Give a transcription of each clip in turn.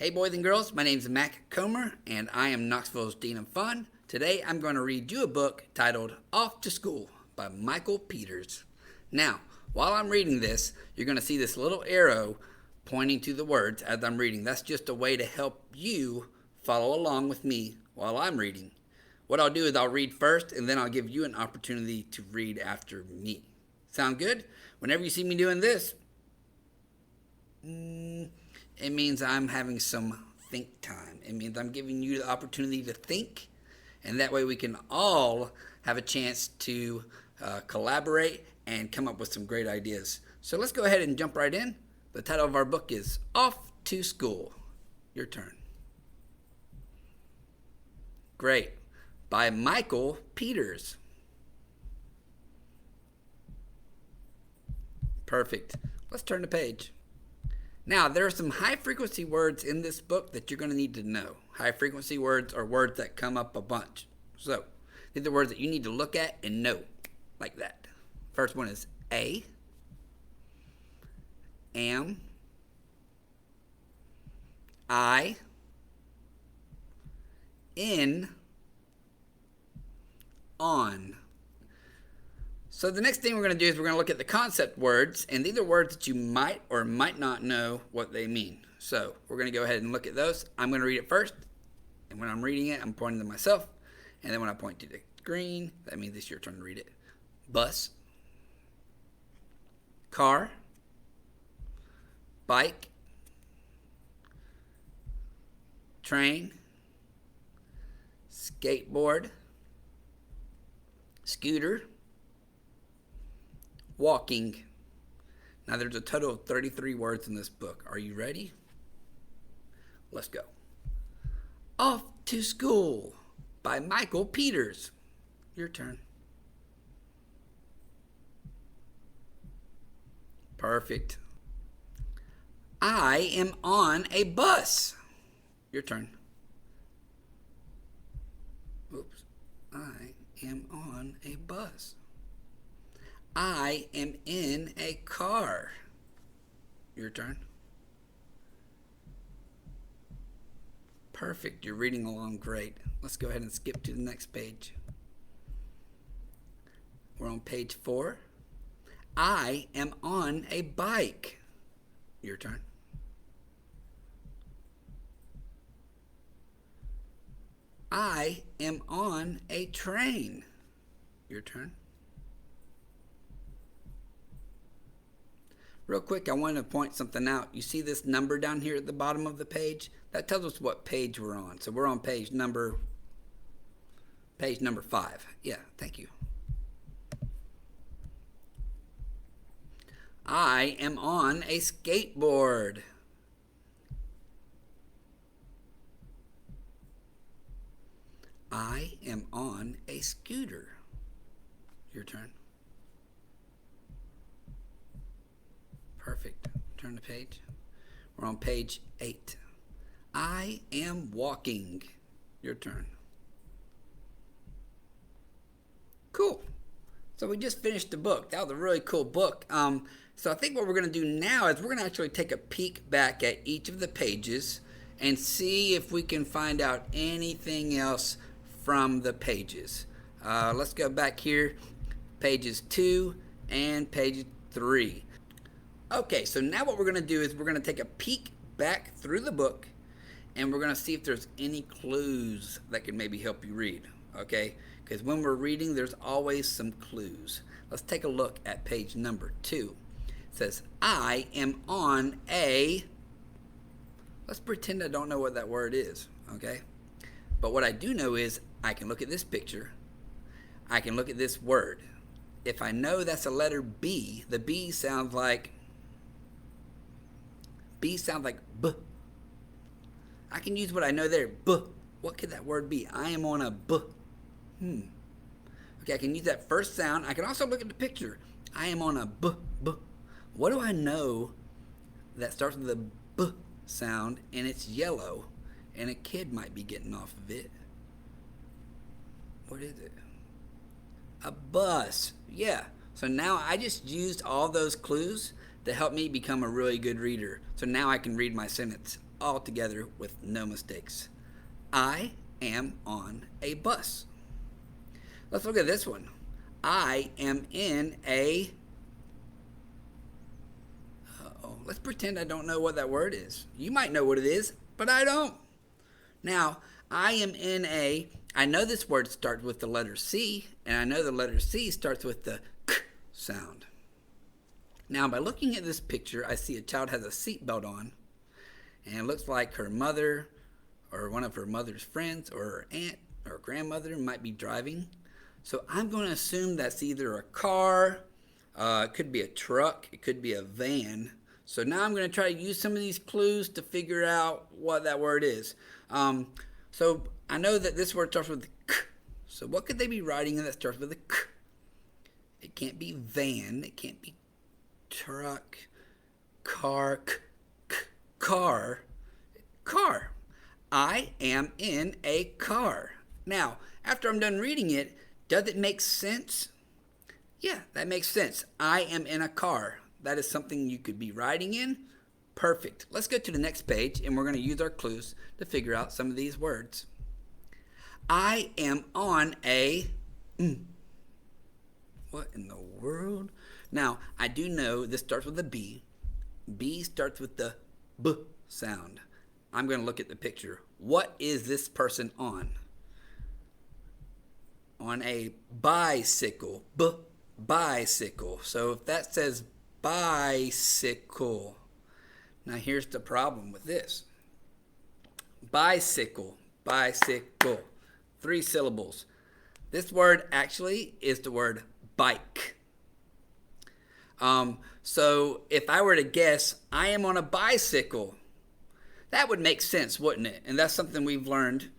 Hey boys and girls, my name is Mac Comer and I am Knoxville's Dean of Fun. Today I'm going to read you a book titled Off to School by Michael Peters. Now, while I'm reading this, you're going to see this little arrow pointing to the words as I'm reading. That's just a way to help you follow along with me while I'm reading. What I'll do is I'll read first and then I'll give you an opportunity to read after me. Sound good? Whenever you see me doing this, it means I'm having some think time. It means I'm giving you the opportunity to think, and that way we can all have a chance to collaborate and come up with some great ideas. So let's go ahead and jump right in. The title of our book is Off to School. Your turn. Great. By Michael Peters. Perfect. Let's turn the page. Now, there are some high-frequency words in this book that you're going to need to know. High-frequency words are words that come up a bunch. So, these are words that you need to look at and know, like that. First one is a, am, I, in, on. So the next thing we're going to do is we're going to look at the concept words, and these are words that you might or might not know what they mean. So we're going to go ahead and look at those. I'm going to read it first, and when I'm reading it, I'm pointing to myself, and then when I point to the screen, that means it's your turn to read it. Bus, car, bike, train, skateboard, scooter, walking. Now there's a total of 33 words in this book. Are you ready? Let's go. Off to School by Michael Peters. Your turn. Perfect. I am on a bus. Your turn. Oops. I am on a bus. I am in a car. Your turn. Perfect. You're reading along great. Let's go ahead and skip to the next page. We're on page 4. I am on a bike. Your turn. I am on a train. Your turn. Real quick, I want to point something out. You see this number down here at the bottom of the page? That tells us what page we're on. So we're on page number 5. Yeah, thank you. I am on a skateboard. I am on a scooter. Your turn. Perfect. Turn the page. We're on page 8. I am walking. Your turn. Cool. So we just finished the book. That was a really cool book. So I think what we're going to do now is we're going to actually take a peek back at each of the pages and see if we can find out anything else from the pages. Let's go back here. Pages 2 and page 3. Okay, so now what we're going to do is we're going to take a peek back through the book and we're going to see if there's any clues that can maybe help you read, okay? Because when we're reading, there's always some clues. Let's take a look at page number 2. It says, I am on a... Let's pretend I don't know what that word is, okay? But what I do know is I can look at this picture. I can look at this word. If I know that's a letter B, the B sounds like... B sounds like B. I can use what I know there. B. What could that word be? I am on a B. Okay, I can use that first sound. I can also look at the picture. I am on a B. B. What do I know that starts with a B sound and it's yellow and a kid might be getting off of it? What is it? A bus. Yeah. So now I just used all those clues to help me become a really good reader. So now I can read my sentence. all together with no mistakes. I am on a bus. Let's look at this one. I am in a... Let's pretend I don't know what that word is. You might know what it is, but I don't. Now, I am in a... I know this word starts with the letter C, and I know the letter C starts with the K sound. Now, by looking at this picture, I see a child has a seatbelt on, and it looks like her mother or one of her mother's friends or her aunt or grandmother might be driving. So I'm going to assume that's either a car, it could be a truck, it could be a van. So now I'm going to try to use some of these clues to figure out what that word is. So I know that this word starts with K. So what could they be writing in that starts with a K? It can't be van. It can't be truck, car, car. I am in a car. Now, after I'm done reading it, does it make sense? Yeah, that makes sense. I am in a car. That is something you could be riding in. Perfect. Let's go to the next page, and we're going to use our clues to figure out some of these words. I am on a... What in the world? Now, I do know this starts with a B. B starts with the B sound. I'm going to look at the picture. What is this person on? On a bicycle. Bicycle. So if that says bicycle. Now here's the problem with this. Bicycle. 3 syllables. This word actually is the word bike. So if I were to guess, I am on a bicycle, that would make sense, wouldn't it? And that's something we've learned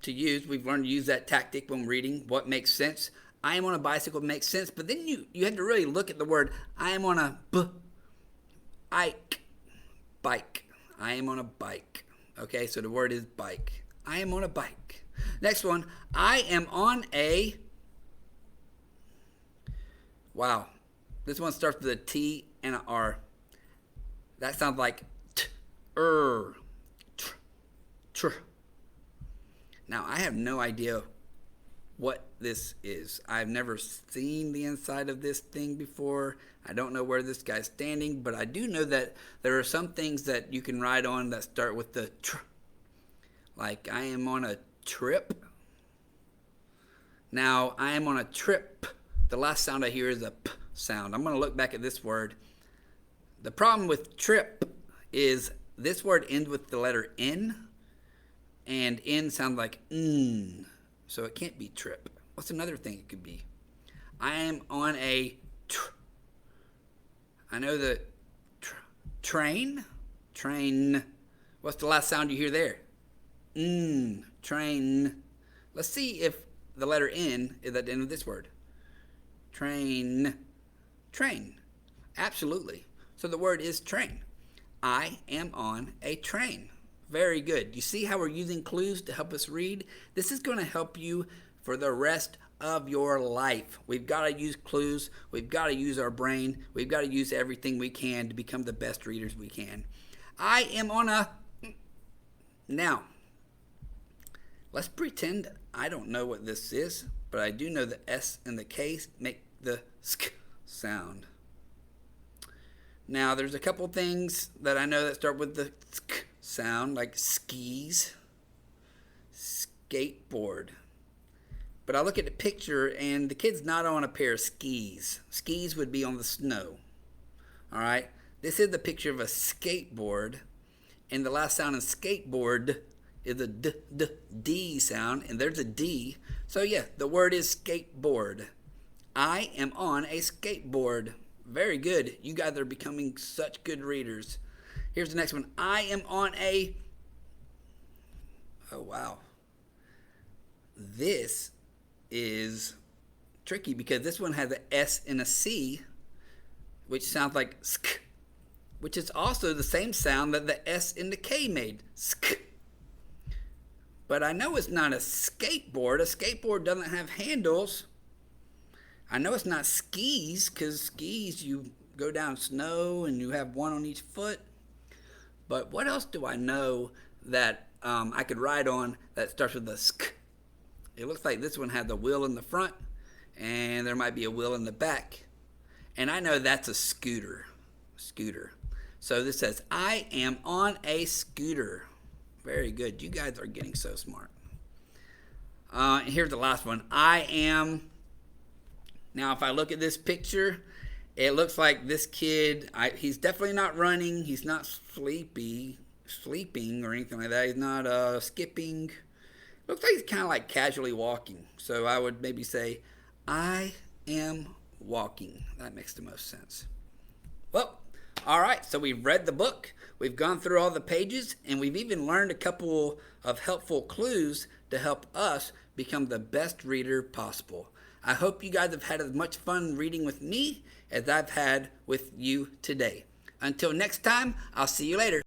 to use. We've learned to use that tactic when reading what makes sense. I am on a bicycle makes sense, but then you had to really look at the word. I am on a bike. I am on a bike. Okay, so the word is bike. I am on a bike. Next one, I am on a... Wow. This one starts with a T and an R. That sounds like tr. Now, I have no idea what this is. I've never seen the inside of this thing before. I don't know where this guy's standing, but I do know that there are some things that you can ride on that start with the tr. Like, I am on a trip. Now, I am on a trip. The last sound I hear is a P sound. I'm going to look back at this word. The problem with trip is this word ends with the letter N, and N sounds like N, so it can't be trip. What's another thing it could be? I am on a I know the train. What's the last sound you hear there? Train. Let's see if the letter N is at the end of this word. Train. Absolutely. So the word is train. I am on a train. Very good. You see how we're using clues to help us read? This is going to help you for the rest of your life. We've got to use clues. We've got to use our brain. We've got to use everything we can to become the best readers we can. I am on a... Now, let's pretend I don't know what this is, but I do know the S and the K make the sk sound. Now, there's a couple things that I know that start with the sk sound, like skis, skateboard. But I look at the picture, and the kid's not on a pair of skis. Skis would be on the snow. All right? This is the picture of a skateboard, and the last sound in skateboard is a D sound, and there's a D. So, yeah, the word is skateboard. I am on a skateboard. Very good. You guys are becoming such good readers. Here's the next one. I am on a... Oh, wow. This is tricky because this one has an S and a C, which sounds like sk, which is also the same sound that the S and the K made. Sk. But I know it's not a skateboard. A skateboard doesn't have handles. I know it's not skis, because skis, you go down snow and you have one on each foot. But what else do I know that I could ride on that starts with a sk? It looks like this one had the wheel in the front, and there might be a wheel in the back. And I know that's a scooter. Scooter. So this says, I am on a scooter. Very good. You guys are getting so smart. Here's the last one. I am. Now, if I look at this picture, it looks like this kid, he's definitely not running. He's not sleeping or anything like that. He's not skipping. Looks like he's kind of like casually walking. So I would maybe say, I am walking. That makes the most sense. Well, all right. So we've read the book. We've gone through all the pages, and we've even learned a couple of helpful clues to help us become the best reader possible. I hope you guys have had as much fun reading with me as I've had with you today. Until next time, I'll see you later.